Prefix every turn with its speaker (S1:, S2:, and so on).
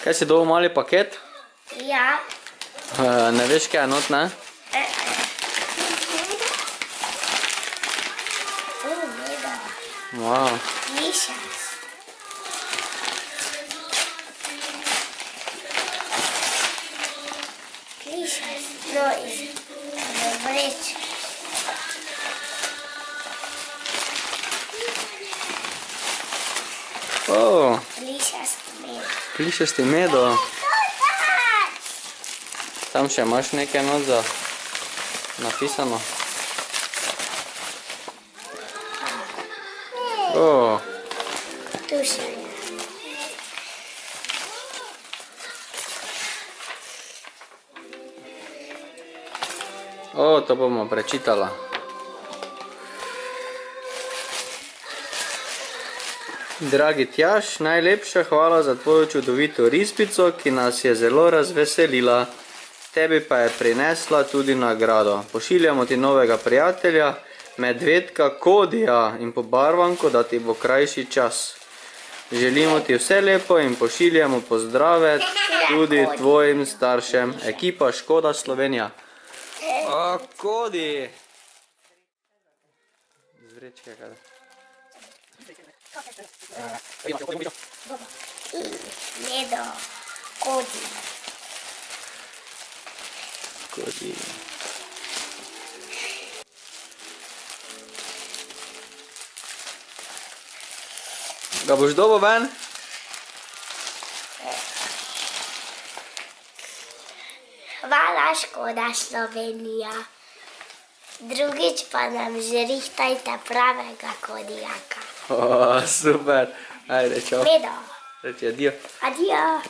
S1: Kaj si dobil mali paket?
S2: Ja.
S1: Ne veš, kaj je not, ne?
S2: Medo.
S1: Wow.
S2: Delicious. Delicious. No, it's vreč.
S1: Oh,
S2: Delicious medo.
S1: plišasti medo. Tam še imaš nekaj not za napisano. Oh.
S2: Tu še je.
S1: O, to bomo prečitala. Dragi Tjaž, najlepša hvala za tvojo čudovito risbico, ki nas je zelo razveselila. Tebi pa je prinesla tudi nagrado. Pošiljamo ti novega prijatelja, medvedka Kodija in pobarvanko, da ti bo krajši čas. Želimo ti vse lepo in pošiljamo pozdrave tudi tvojim staršem. Ekipa Škoda Slovenija. O, Kodi! Zvrečke, kada.
S2: Medo. Kodi.
S1: Kodi. Ga boš dobil ven?
S2: Hvala, Škoda Slovenija. Drugič pa nam že rihtajte pravega kodijaka.
S1: O, super. Ajde, čau.
S2: Medo.
S1: Reči adio.
S2: Adijo.